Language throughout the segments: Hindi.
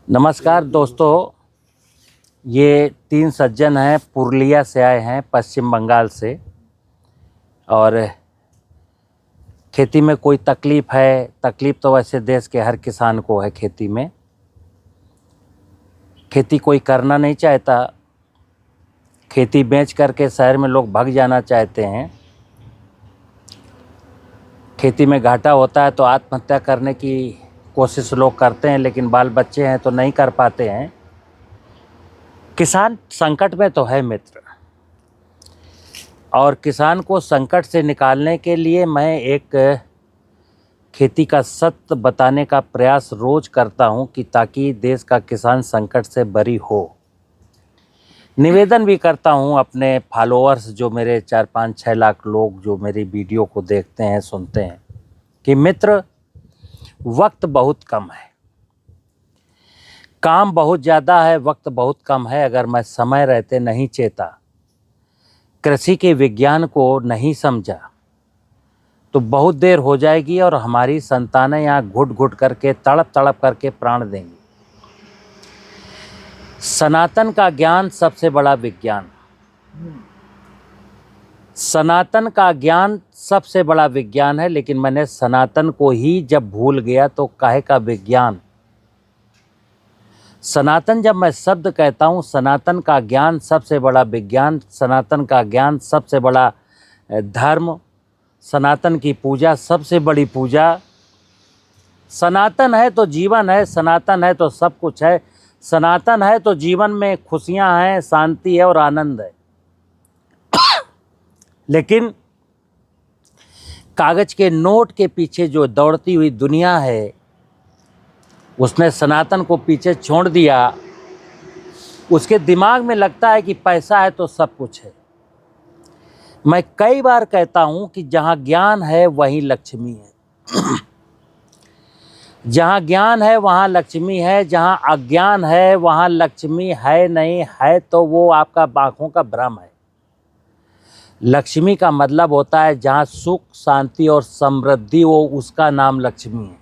नमस्कार दोस्तों, ये 3 सज्जन हैं, पुरुलिया से आए हैं, पश्चिम बंगाल से। और खेती में कोई तकलीफ़ है, तकलीफ़ तो वैसे देश के हर किसान को है। खेती में खेती कोई करना नहीं चाहता, खेती बेच करके शहर में लोग भाग जाना चाहते हैं। खेती में घाटा होता है तो आत्महत्या करने की कोशिश लोग करते हैं, लेकिन बाल बच्चे हैं तो नहीं कर पाते हैं। किसान संकट में तो है मित्र, और किसान को संकट से निकालने के लिए मैं एक खेती का सत्य बताने का प्रयास रोज करता हूं कि ताकि देश का किसान संकट से बरी हो। निवेदन भी करता हूं अपने फॉलोअर्स, जो मेरे 4-5-6 लाख लोग जो मेरी वीडियो को देखते हैं, सुनते हैं, कि मित्र वक्त बहुत कम है, काम बहुत ज़्यादा है, वक्त बहुत कम है। अगर मैं समय रहते नहीं चेता, कृषि के विज्ञान को नहीं समझा, तो बहुत देर हो जाएगी और हमारी संतानें यहाँ घुट घुट करके, तड़प तड़प करके प्राण देंगी। सनातन का ज्ञान सबसे बड़ा विज्ञान, सनातन का ज्ञान सबसे बड़ा विज्ञान है। लेकिन मैंने सनातन को ही जब भूल गया तो काहे का विज्ञान। सनातन जब मैं शब्द कहता हूँ, सनातन का ज्ञान सबसे बड़ा विज्ञान, सनातन का ज्ञान सबसे बड़ा धर्म, सनातन की पूजा सबसे बड़ी पूजा। सनातन है तो जीवन है, सनातन है तो सब कुछ है, सनातन है तो जीवन में खुशियाँ हैं, शांति है और आनंद है। लेकिन कागज के नोट के पीछे जो दौड़ती हुई दुनिया है, उसने सनातन को पीछे छोड़ दिया। उसके दिमाग में लगता है कि पैसा है तो सब कुछ है। मैं कई बार कहता हूं कि जहां ज्ञान है वहीं लक्ष्मी है। जहां ज्ञान है वहां लक्ष्मी है, जहां अज्ञान है वहां लक्ष्मी है नहीं है, तो वो आपका आंखों का भ्रम है। लक्ष्मी का मतलब होता है जहाँ सुख, शांति और समृद्धि हो, उसका नाम लक्ष्मी है।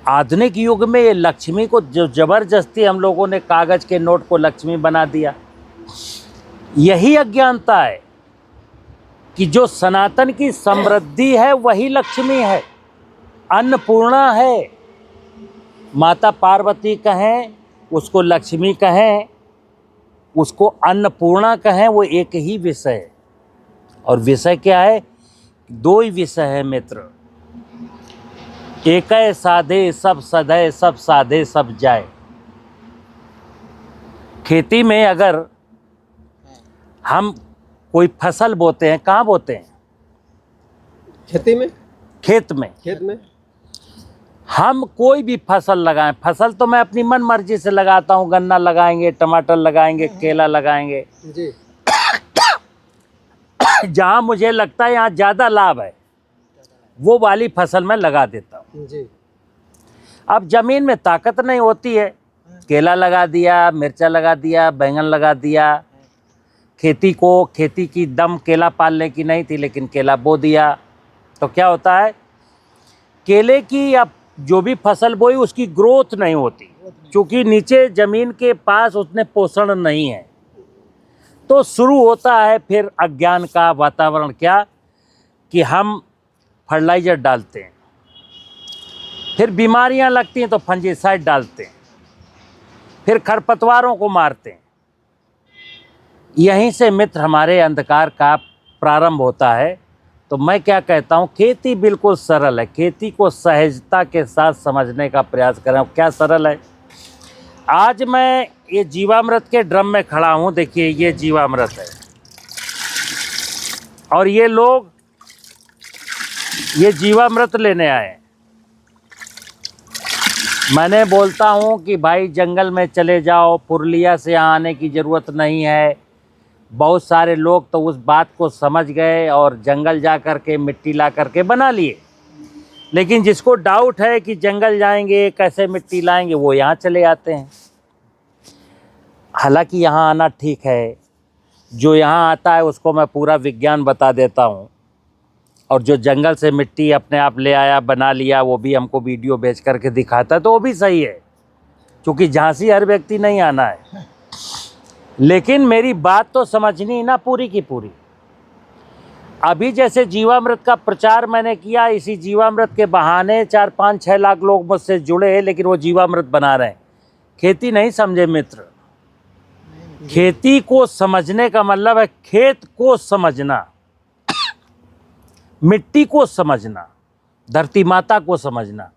आधुनिक युग में ये लक्ष्मी को जो जबरदस्ती हम लोगों ने कागज के नोट को लक्ष्मी बना दिया, यही अज्ञानता है कि जो सनातन की समृद्धि है वही लक्ष्मी है, अन्नपूर्णा है। माता पार्वती कहें, उसको लक्ष्मी कहें, उसको अन्नपूर्णा कहें, वो एक ही विषय है। और विषय क्या है? 2 ही विषय है मित्र। एक साधे सब सधे, सब साधे सब जाए। खेती में अगर हम कोई फसल बोते हैं, कहाँ बोते हैं? खेती में, खेत में। हम कोई भी फसल लगाएं, फसल तो मैं अपनी मन मर्जी से लगाता हूँ। गन्ना लगाएंगे, टमाटर लगाएंगे, केला लगाएंगे जी। जहाँ मुझे लगता है यहाँ ज़्यादा लाभ है, वो वाली फसल मैं लगा देता हूँ जी। अब ज़मीन में ताकत नहीं होती है, केला लगा दिया, मिर्चा लगा दिया, बैंगन लगा दिया। खेती की दम केला पालने की नहीं थी, लेकिन केला बो दिया। तो क्या होता है, केले की या जो भी फसल बोई उसकी ग्रोथ नहीं होती, क्योंकि नीचे ज़मीन के पास उसने पोषण नहीं है। तो शुरू होता है फिर अज्ञान का वातावरण। क्या कि हम फर्टिलाइज़र डालते हैं, फिर बीमारियां लगती हैं तो फंजीसाइड डालते हैं, फिर खरपतवारों को मारते हैं। यहीं से मित्र हमारे अंधकार का प्रारंभ होता है। तो मैं क्या कहता हूँ, खेती बिल्कुल सरल है, खेती को सहजता के साथ समझने का प्रयास करें। क्या सरल है? आज मैं ये जीवामृत के ड्रम में खड़ा हूँ, देखिए ये जीवामृत है, और ये लोग ये जीवामृत लेने आए। मैंने बोलता हूँ कि भाई जंगल में चले जाओ, पुरुलिया से यहाँ आने की ज़रूरत नहीं है। बहुत सारे लोग तो उस बात को समझ गए और जंगल जा कर के मिट्टी ला कर के बना लिए। लेकिन जिसको डाउट है कि जंगल जाएंगे कैसे मिट्टी लाएंगे, वो यहाँ चले आते हैं। हालांकि यहाँ आना ठीक है, जो यहाँ आता है उसको मैं पूरा विज्ञान बता देता हूँ, और जो जंगल से मिट्टी अपने आप ले आया, बना लिया, वो भी हमको वीडियो भेज करके दिखाता है, तो वो भी सही है। क्योंकि झांसी हर व्यक्ति नहीं आना है। लेकिन मेरी बात तो समझनी ना पूरी की पूरी। अभी जैसे जीवामृत का प्रचार मैंने किया, इसी जीवामृत के बहाने 4-5-6 लाख लोग मुझसे जुड़े हैं, लेकिन वो जीवामृत बना रहे हैं। खेती नहीं समझे मित्र। खेती को समझने का मतलब है खेत को समझना, मिट्टी को समझना, धरती माता को समझना।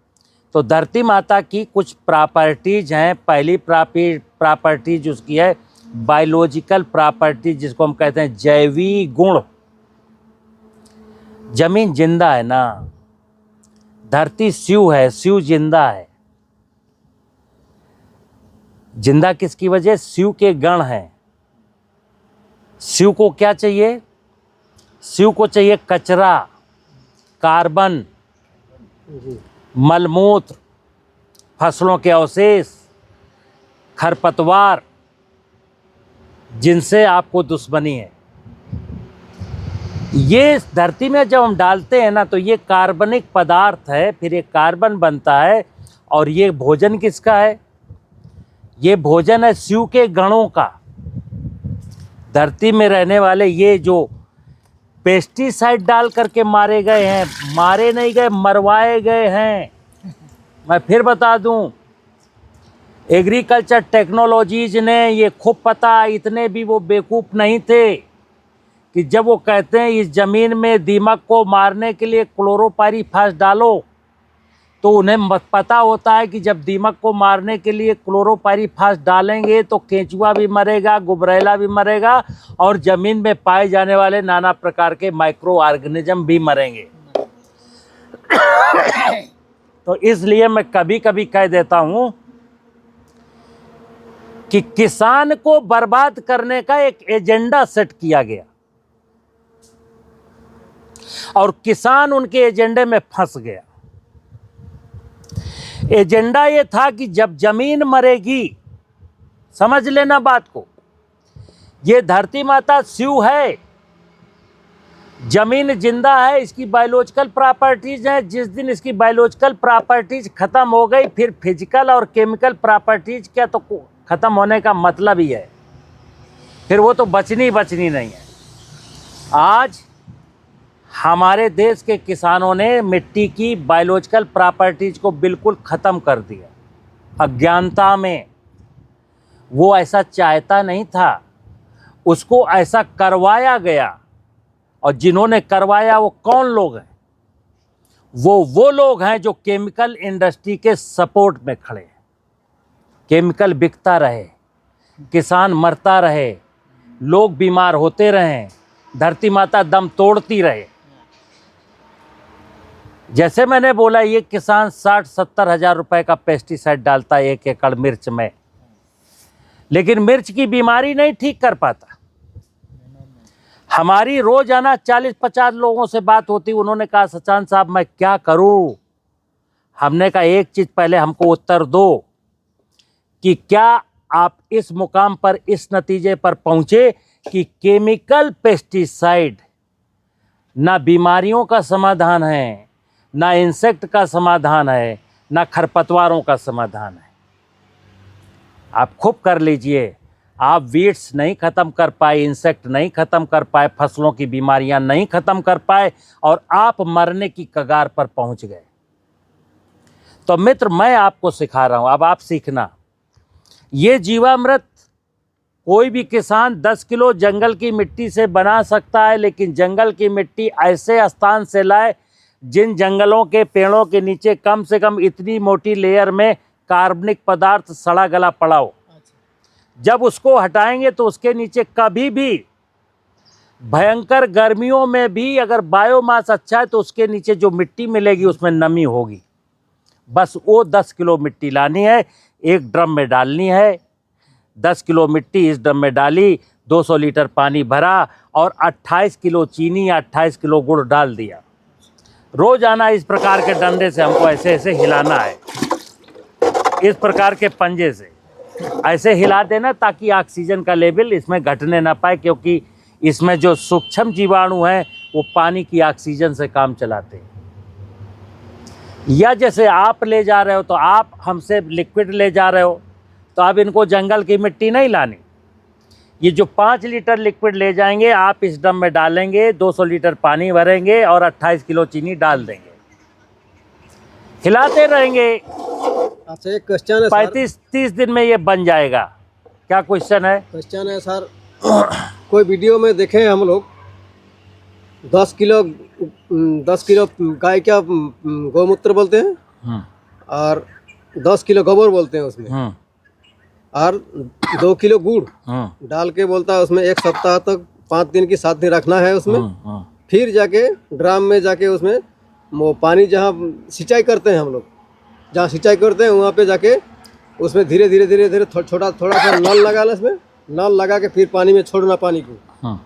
तो धरती माता की कुछ प्रॉपर्टीज हैं। पहली प्रॉपर्टीज उसकी है बायोलॉजिकल प्रॉपर्टीज, जिसको हम कहते हैं जैविक गुण। जमीन जिंदा है ना, धरती शिव है, शिव जिंदा है। जिंदा किसकी वजह? शिव के गण हैं। शिव को क्या चाहिए? शिव को चाहिए कचरा, कार्बन, मलमूत्र, फसलों के अवशेष, खरपतवार, जिनसे आपको दुश्मनी है। ये धरती में जब हम डालते हैं ना, तो ये कार्बनिक पदार्थ है, फिर ये कार्बन बनता है। और ये भोजन किसका है? ये भोजन है शिव के गणों का। धरती में रहने वाले ये जो पेस्टिसाइड डाल करके मारे गए हैं, मारे नहीं गए, मरवाए गए हैं। मैं फिर बता दूं, एग्रीकल्चर टेक्नोलॉजीज ने ये खूब पता, इतने भी वो बेवकूफ़ नहीं थे कि जब वो कहते हैं इस ज़मीन में दीमक को मारने के लिए क्लोरोपाइरीफास डालो, तो उन्हें पता होता है कि जब दीमक को मारने के लिए क्लोरोपाइरीफास डालेंगे तो केंचुआ भी मरेगा, गुबरैला भी मरेगा, और ज़मीन में पाए जाने वाले नाना प्रकार के माइक्रो ऑर्गेनिज्म भी मरेंगे। तो इसलिए मैं कभी कभी कह देता हूँ कि किसान को बर्बाद करने का एक एजेंडा सेट किया गया, और किसान उनके एजेंडे में फंस गया। एजेंडा ये था कि जब जमीन मरेगी, समझ लेना बात को, ये धरती माता शिव है, जमीन जिंदा है, इसकी बायोलॉजिकल प्रॉपर्टीज हैं। जिस दिन इसकी बायोलॉजिकल प्रॉपर्टीज खत्म हो गई, फिर फिजिकल और केमिकल प्रॉपर्टीज क्या तो खत्म होने का मतलब ही है, फिर वो तो बचनी नहीं है। आज हमारे देश के किसानों ने मिट्टी की बायोलॉजिकल प्रॉपर्टीज को बिल्कुल ख़त्म कर दिया, अज्ञानता में। वो ऐसा चाहता नहीं था, उसको ऐसा करवाया गया। और जिन्होंने करवाया वो कौन लोग हैं? वो लोग हैं जो केमिकल इंडस्ट्री के सपोर्ट में खड़े हैं। केमिकल बिकता रहे, किसान मरता रहे, लोग बीमार होते रहें, धरती माता दम तोड़ती रहे। जैसे मैंने बोला, ये किसान 60-70 हज़ार रुपए का पेस्टिसाइड डालता है 1 एकड़ मिर्च में, लेकिन मिर्च की बीमारी नहीं ठीक कर पाता। हमारी रोजाना 40-50 लोगों से बात होती, उन्होंने कहा सचान साहब मैं क्या करूं? हमने कहा एक चीज़ पहले हमको उत्तर दो कि क्या आप इस मुकाम पर, इस नतीजे पर पहुंचे कि केमिकल पेस्टिसाइड ना बीमारियों का समाधान है, ना इंसेक्ट का समाधान है, ना खरपतवारों का समाधान है। आप खूब कर लीजिए, आप वीड्स नहीं ख़त्म कर पाए, इंसेक्ट नहीं ख़त्म कर पाए, फसलों की बीमारियां नहीं ख़त्म कर पाए, और आप मरने की कगार पर पहुंच गए। तो मित्र, मैं आपको सिखा रहा हूं, अब आप सीखना। ये जीवामृत कोई भी किसान 10 किलो जंगल की मिट्टी से बना सकता है, लेकिन जंगल की मिट्टी ऐसे स्थान से लाए जिन जंगलों के पेड़ों के नीचे कम से कम इतनी मोटी लेयर में कार्बनिक पदार्थ सड़ा गला पड़ा हो। जब उसको हटाएंगे तो उसके नीचे कभी भी भयंकर गर्मियों में भी अगर बायोमास अच्छा है तो उसके नीचे जो मिट्टी मिलेगी उसमें नमी होगी। बस वो 10 किलो मिट्टी लानी है, एक ड्रम में डालनी है। 10 किलो मिट्टी इस ड्रम में डाली, 200 लीटर पानी भरा और 28 किलो चीनी या 28 किलो गुड़ डाल दिया। रोजाना इस प्रकार के डंडे से हमको ऐसे ऐसे हिलाना है, इस प्रकार के पंजे से ऐसे हिला देना, ताकि ऑक्सीजन का लेवल इसमें घटने ना पाए, क्योंकि इसमें जो सूक्ष्म जीवाणु हैं वो पानी की ऑक्सीजन से काम चलाते हैं। या जैसे आप ले जा रहे हो तो आप हमसे लिक्विड ले जा रहे हो, तो अब इनको जंगल की मिट्टी नहीं लानी। ये जो 5 लीटर लिक्विड ले जाएंगे आप इस ड्रम में डालेंगे, 200 लीटर पानी भरेंगे और 28 किलो चीनी डाल देंगे, हिलाते रहेंगे। अच्छा, एक क्वेश्चन है सर। 35-30 दिन में ये बन जाएगा। क्या क्वेश्चन है? क्वेश्चन है सर, कोई वीडियो में देखे हम लोग 10 किलो गाय का गौमूत्र बोलते हैं और 10 किलो गोबर बोलते हैं उसमें, और 2 किलो गुड़ डाल के बोलता है उसमें 1 सप्ताह तक 5 दिन की 7 दिन रखना है उसमें। फिर जाके ड्राम में जाके उसमें वो पानी जहाँ सिंचाई करते हैं हम लोग, जहाँ सिंचाई करते हैं वहाँ पे जाके उसमें धीरे धीरे थोड़ा सा नल लगाना, इसमें नल लगा के फिर पानी में छोड़ना पानी को।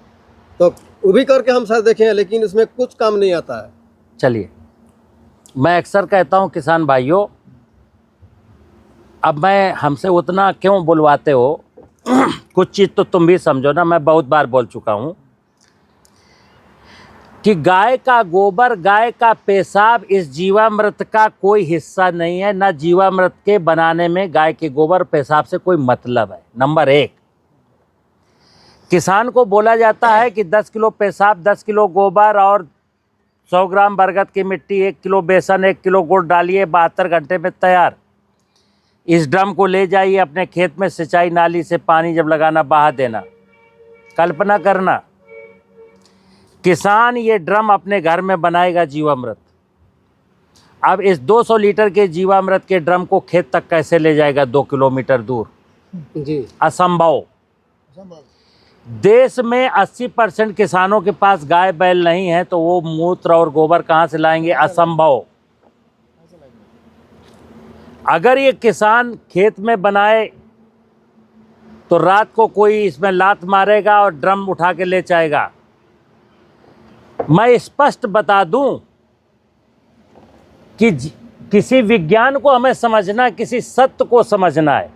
तो वो भी करके हम सर देखे हैं, लेकिन उसमें कुछ काम नहीं आता है। चलिए, मैं अक्सर कहता हूँ किसान भाइयों, अब मैं हमसे उतना क्यों बुलवाते हो कुछ चीज़ तो तुम भी समझो ना। मैं बहुत बार बोल चुका हूँ कि गाय का गोबर, गाय का पेशाब इस जीवामृत का कोई हिस्सा नहीं है, ना जीवामृत के बनाने में गाय के गोबर पेशाब से कोई मतलब है। नंबर 1, किसान को बोला जाता है कि 10 किलो पेशाब, 10 किलो गोबर और 100 ग्राम बरगद की मिट्टी, 1 किलो बेसन, 1 किलो गुड़ डालिए, 72 घंटे में तैयार। इस ड्रम को ले जाइए अपने खेत में, सिंचाई नाली से पानी जब लगाना बहा देना। कल्पना करना, किसान ये ड्रम अपने घर में बनाएगा जीवामृत। अब इस 200 लीटर के जीवामृत के ड्रम को खेत तक कैसे ले जाएगा 2 किलोमीटर दूर? जी, असंभव। देश में 80% किसानों के पास गाय बैल नहीं है, तो वो मूत्र और गोबर कहाँ से लाएंगे? असंभव। अगर ये किसान खेत में बनाए तो रात को कोई इसमें लात मारेगा और ड्रम उठा के ले जाएगा। मैं स्पष्ट बता दूं कि किसी विज्ञान को हमें समझना, किसी सत्य को समझना है।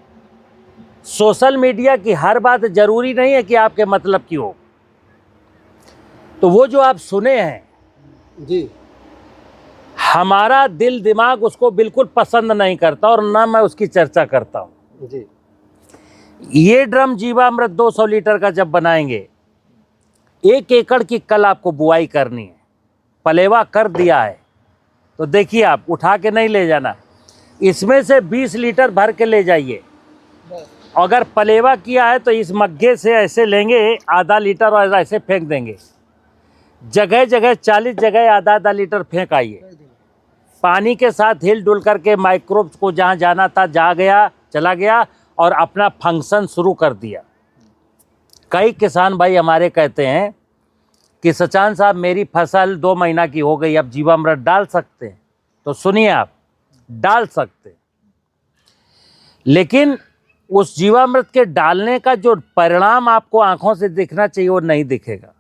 सोशल मीडिया की हर बात जरूरी नहीं है कि आपके मतलब की हो। तो वो जो आप सुने हैं जी, हमारा दिल दिमाग उसको बिल्कुल पसंद नहीं करता और ना मैं उसकी चर्चा करता हूं। जी, ये ड्रम जीवामृत 200 लीटर का जब बनाएंगे, 1 एकड़ की कल आपको बुआई करनी है, पलेवा कर दिया है तो देखिए, आप उठा के नहीं ले जाना, इसमें से 20 लीटर भर के ले जाइए। अगर पलेवा किया है तो इस मग्गे से ऐसे लेंगे आधा लीटर और ऐसे फेंक देंगे। जगह जगह 40 जगह आधा लीटर फेंक आइए, पानी के साथ हिल डुल करके माइक्रोब्स को जहाँ जाना था जा गया, चला गया और अपना फंक्शन शुरू कर दिया। कई किसान भाई हमारे कहते हैं कि सचान साहब मेरी फसल 2 महीना की हो गई, अब जीवामृत डाल सकते हैं? तो सुनिए, आप डाल सकते हैं, लेकिन उस जीवामृत के डालने का जो परिणाम आपको आंखों से दिखना चाहिए वो नहीं दिखेगा।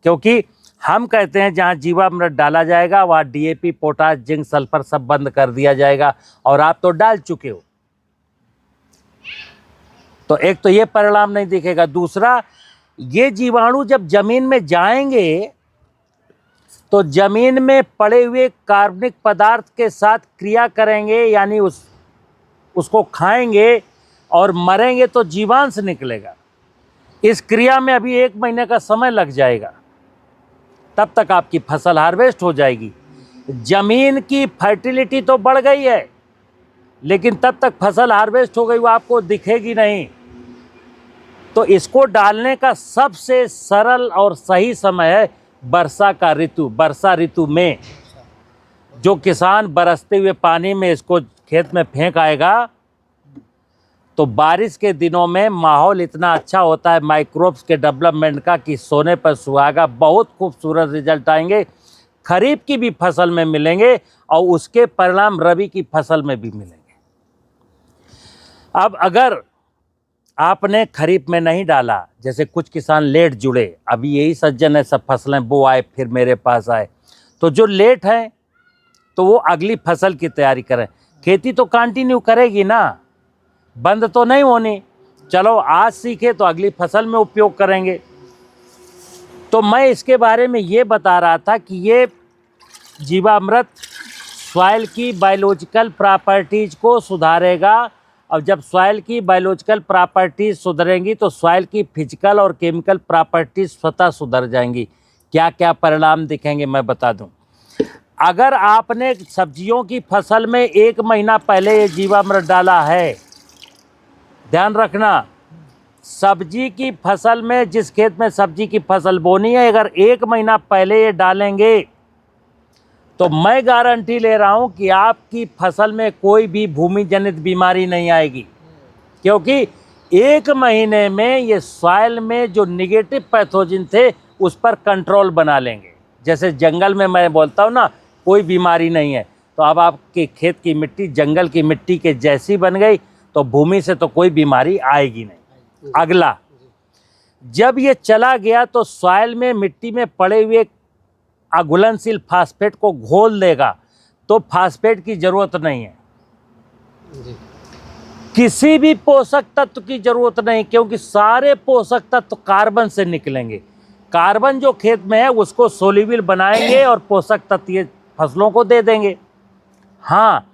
क्योंकि हम कहते हैं जहाँ जीवामृत डाला जाएगा वहाँ डीएपी, पोटाश, जिंक, सल्फर सब बंद कर दिया जाएगा, और आप तो डाल चुके हो। तो एक तो ये परिणाम नहीं दिखेगा। दूसरा, ये जीवाणु जब जमीन में जाएंगे तो जमीन में पड़े हुए कार्बनिक पदार्थ के साथ क्रिया करेंगे, यानी उसको खाएंगे और मरेंगे तो जीवांश निकलेगा। इस क्रिया में अभी 1 महीने का समय लग जाएगा, तब तक आपकी फसल हार्वेस्ट हो जाएगी। जमीन की फर्टिलिटी तो बढ़ गई है, लेकिन तब तक फसल हार्वेस्ट हो गई वो आपको दिखेगी नहीं। तो इसको डालने का सबसे सरल और सही समय है वर्षा का ऋतु। वर्षा ऋतु में जो किसान बरसते हुए पानी में इसको खेत में फेंक आएगा तो बारिश के दिनों में माहौल इतना अच्छा होता है माइक्रोब्स के डेवलपमेंट का कि सोने पर सुहागा, बहुत खूबसूरत रिजल्ट आएंगे। खरीफ की भी फसल में मिलेंगे और उसके परिणाम रबी की फसल में भी मिलेंगे। अब अगर आपने खरीफ में नहीं डाला, जैसे कुछ किसान लेट जुड़े, अभी यही सज्जन है सब फसलें बो आए फिर मेरे पास आए, तो जो लेट हैं तो वो अगली फसल की तैयारी करें। खेती तो कंटिन्यू करेगी ना, बंद तो नहीं होनी। चलो आज सीखे तो अगली फसल में उपयोग करेंगे। तो मैं इसके बारे में ये बता रहा था कि ये जीवामृत सॉइल की बायोलॉजिकल प्रॉपर्टीज को सुधारेगा अब जब सॉइल की बायोलॉजिकल प्रॉपर्टीज सुधरेंगी तो सॉइल की फिजिकल और केमिकल प्रॉपर्टीज स्वतः सुधर जाएंगी। क्या क्या परिणाम दिखेंगे मैं बता दूं। अगर आपने सब्जियों की फसल में 1 महीना पहले ये जीवामृत डाला है, ध्यान रखना, सब्जी की फसल में, जिस खेत में सब्जी की फसल बोनी है, अगर 1 महीना पहले ये डालेंगे तो मैं गारंटी ले रहा हूं कि आपकी फसल में कोई भी भूमि जनित बीमारी नहीं आएगी, क्योंकि 1 महीने में ये सॉइल में जो निगेटिव पैथोजन थे उस पर कंट्रोल बना लेंगे। जैसे जंगल में मैं बोलता हूं ना, कोई बीमारी नहीं है, तो अब आपके खेत की मिट्टी जंगल की मिट्टी के जैसी बन गई तो भूमि से तो कोई बीमारी आएगी नहीं। अगला, जब ये चला गया तो सॉइल में, मिट्टी में पड़े हुए अघुलनशील फास्फेट को घोल देगा, तो फास्फेट की जरूरत नहीं है जी। किसी भी पोषक तत्व की जरूरत नहीं, क्योंकि सारे पोषक तत्व कार्बन से निकलेंगे। कार्बन जो खेत में है उसको सोल्यूबल बनाएंगे और पोषक तत्व ये फसलों को दे देंगे। हाँ,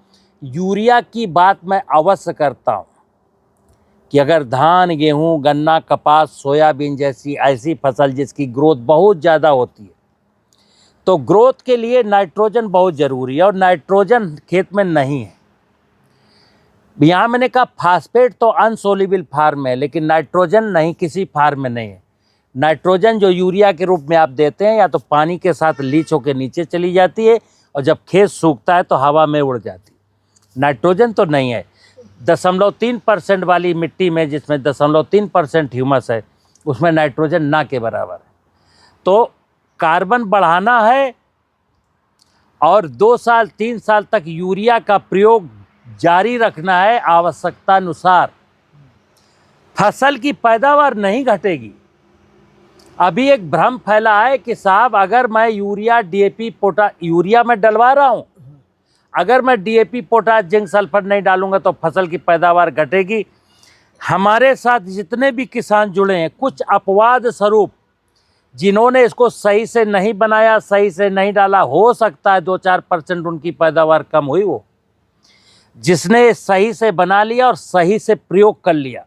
यूरिया की बात मैं अवश्य करता हूँ कि अगर धान, गेहूं, गन्ना, कपास, सोयाबीन जैसी ऐसी फसल जिसकी ग्रोथ बहुत ज़्यादा होती है, तो ग्रोथ के लिए नाइट्रोजन बहुत ज़रूरी है और नाइट्रोजन खेत में नहीं है। यहाँ मैंने कहा फास्फेट तो अनसोल्यूबल फार्म है, लेकिन नाइट्रोजन नहीं, किसी फार्म में नहीं है। नाइट्रोजन जो यूरिया के रूप में आप देते हैं, या तो पानी के साथ लीच होकर नीचे चली जाती है और जब खेत सूखता है तो हवा में उड़ जाती है। नाइट्रोजन तो नहीं है। 0.3% वाली मिट्टी में, जिसमें 0.3% ह्यूमस है, उसमें नाइट्रोजन ना के बराबर है। तो कार्बन बढ़ाना है और 2 साल 3 साल तक यूरिया का प्रयोग जारी रखना है आवश्यकता अनुसार। फसल की पैदावार नहीं घटेगी। अभी एक भ्रम फैला है कि साहब अगर मैं यूरिया, डीएपी, यूरिया में डलवा रहा हूं, अगर मैं डीएपी, पोटाश, जिंक, सल्फर नहीं डालूंगा तो फसल की पैदावार घटेगी। हमारे साथ जितने भी किसान जुड़े हैं, कुछ अपवाद स्वरूप जिन्होंने इसको सही से नहीं बनाया, सही से नहीं डाला, हो सकता है 2-4% उनकी पैदावार कम हुई हो। जिसने सही से बना लिया और सही से प्रयोग कर लिया,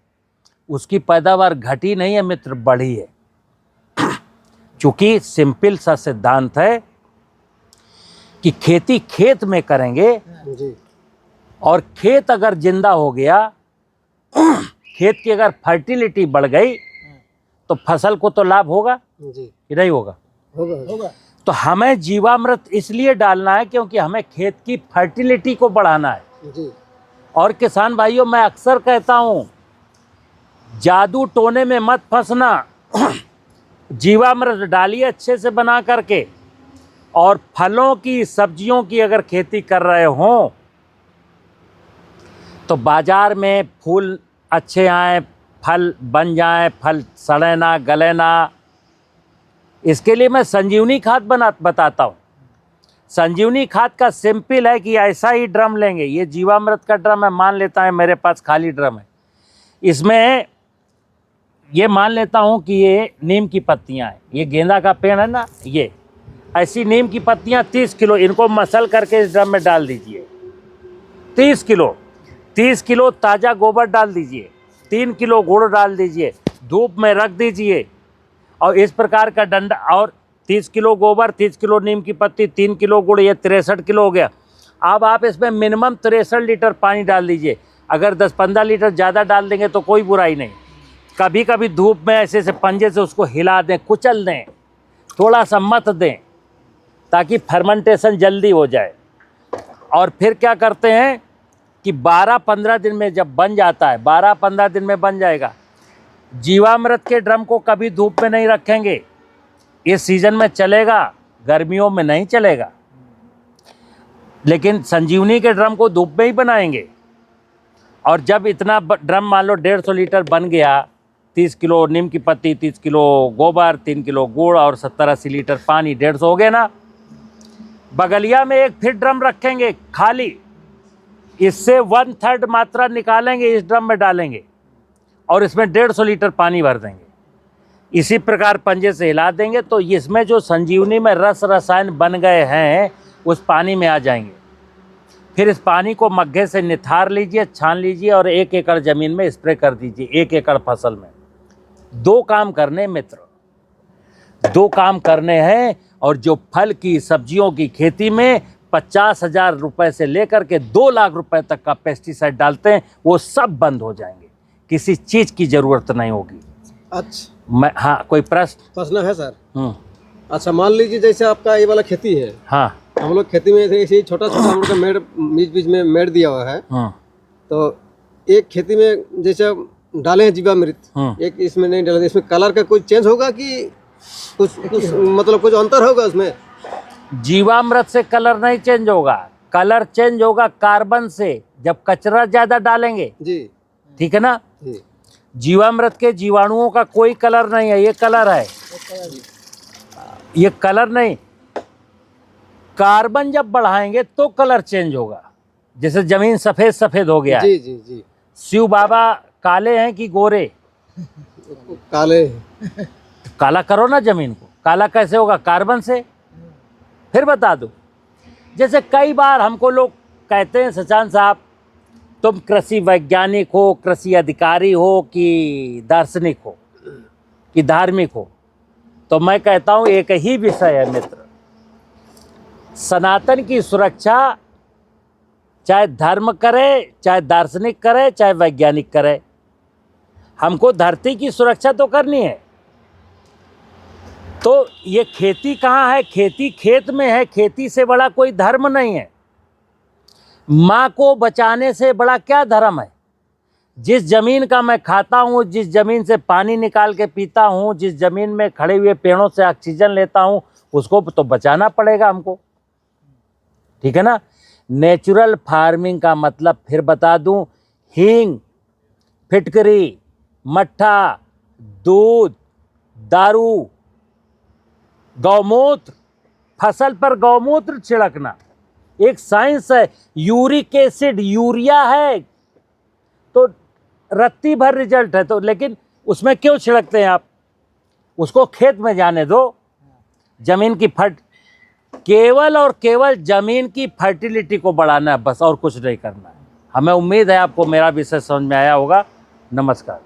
उसकी पैदावार घटी नहीं है मित्र, बढ़ी है। चूंकि सिंपल सा सिद्धांत है कि खेती खेत में करेंगे जी। और खेत अगर जिंदा हो गया, खेत की अगर फर्टिलिटी बढ़ गई तो फसल को तो लाभ होगा जी। कि नहीं होगा? होगा। तो हमें जीवामृत इसलिए डालना है क्योंकि हमें खेत की फर्टिलिटी को बढ़ाना है जी। और किसान भाइयों, मैं अक्सर कहता हूं, जादू टोने में मत फंसना। जीवामृत डालिए अच्छे से बना करके, और फलों की, सब्जियों की अगर खेती कर रहे हों तो बाजार में फूल अच्छे आए, फल बन जाएं, फल सड़े ना, गले ना। इसके लिए मैं संजीवनी खाद बताता हूँ। संजीवनी खाद का सिंपल है कि ऐसा ही ड्रम लेंगे, ये जीवामृत का ड्रम है, मान लेता है मेरे पास खाली ड्रम है, इसमें ये मान लेता हूँ कि ये नीम की पत्तियाँ हैं, ये गेंदा का पेड़ है ना, ये ऐसी नीम की पत्तियाँ 30 किलो, इनको मसल करके इस ड्रम में डाल दीजिए। 30 किलो ताज़ा गोबर डाल दीजिए, 3 किलो गुड़ डाल दीजिए, धूप में रख दीजिए, और इस प्रकार का डंडा, और 30 किलो गोबर, 30 किलो नीम की पत्ती, 3 किलो गुड़, ये 63 किलो हो गया। अब आप इसमें मिनिमम 63 लीटर पानी डाल दीजिए। अगर 10-15 लीटर ज़्यादा डाल देंगे तो कोई बुराई नहीं। कभी कभी धूप में ऐसे से पंजे से उसको हिला दें, कुचल दें, थोड़ा सा मत दें, ताकि फर्मेंटेशन जल्दी हो जाए। और फिर क्या करते हैं कि 12-15 दिन में जब बन जाता है, 12-15 दिन में बन जाएगा, जीवामृत के ड्रम को कभी धूप में नहीं रखेंगे। इस सीज़न में चलेगा, गर्मियों में नहीं चलेगा। लेकिन संजीवनी के ड्रम को धूप में ही बनाएंगे। और जब इतना ड्रम मान लो 150 लीटर बन गया, 30 किलो नीम की पत्ती, 30 किलो गोबर, 3 किलो गुड़ और 70-80 लीटर पानी, 150 हो गए ना। बगलिया में एक फिर ड्रम रखेंगे खाली, इससे 1/3 मात्रा निकालेंगे, इस ड्रम में डालेंगे और इसमें 150 लीटर पानी भर देंगे। इसी प्रकार पंजे से हिला देंगे तो इसमें जो संजीवनी में रस रसायन बन गए हैं उस पानी में आ जाएंगे। फिर इस पानी को मग्गे से निथार लीजिए, छान लीजिए और 1 एकड़ ज़मीन में स्प्रे कर दीजिए, 1 एकड़ फसल में। 2 काम करने मित्र, 2 काम करने हैं। और जो फल की सब्जियों की खेती में 50,000 रुपये से लेकर के 2 लाख रुपए तक का पेस्टिसाइड डालते हैं, वो सब बंद हो जाएंगे, किसी चीज़ की ज़रूरत नहीं होगी। अच्छा, हाँ, कोई प्रश्न है सर? अच्छा, मान लीजिए जैसे आपका ये वाला खेती है, हाँ, हम लोग खेती में ऐसे ही छोटा छोटा हम लोग का मेड़ बीच में मेड़ दिया हुआ है, तो एक खेती में जैसे डाले हैं जीवामृत, एक इसमें नहीं डाले, इसमें कलर का कोई चेंज होगा कि कुछ मतलब कुछ अंतर होगा उसमें? जीवामृत से कलर नहीं चेंज होगा, कलर चेंज होगा कार्बन से, जब कचरा ज्यादा डालेंगे जी, ठीक है ना जी। जीवामृत के जीवाणुओं का कोई कलर नहीं है, ये कलर है, ये कलर नहीं। कार्बन जब बढ़ाएंगे तो कलर चेंज होगा। जैसे जमीन सफेद सफेद हो गया जी जी जी। शिव बाबा काले हैं कि गोरे? काले। काला करो ना जमीन को, काला कैसे होगा? कार्बन से। फिर बता दो, जैसे कई बार हमको लोग कहते हैं सचान साहब तुम कृषि वैज्ञानिक हो, कृषि अधिकारी हो कि दार्शनिक हो कि धार्मिक हो, तो मैं कहता हूँ एक ही विषय है मित्र, सनातन की सुरक्षा चाहे धर्म करे, चाहे दार्शनिक करे, चाहे वैज्ञानिक करे, हमको धरती की सुरक्षा तो करनी है। तो ये खेती कहाँ है? खेती खेत में है, खेती से बड़ा कोई धर्म नहीं है। माँ को बचाने से बड़ा क्या धर्म है? जिस ज़मीन का मैं खाता हूँ, जिस ज़मीन से पानी निकाल के पीता हूँ, जिस ज़मीन में खड़े हुए पेड़ों से ऑक्सीजन लेता हूँ, उसको तो बचाना पड़ेगा हमको, ठीक है ना। नेचुरल फार्मिंग का मतलब फिर बता दूँ, हींग, फिटकरी, मट्ठा, दूध, दारू, गौमूत्र, फसल पर गौमूत्र छिड़कना एक साइंस है। यूरिक एसिड, यूरिया है तो रत्ती भर रिजल्ट है, तो लेकिन उसमें क्यों छिड़कते हैं आप? उसको खेत में जाने दो, जमीन की केवल और केवल जमीन की फर्टिलिटी को बढ़ाना है बस, और कुछ नहीं करना है। हमें उम्मीद है आपको मेरा विषय समझ में आया होगा। नमस्कार।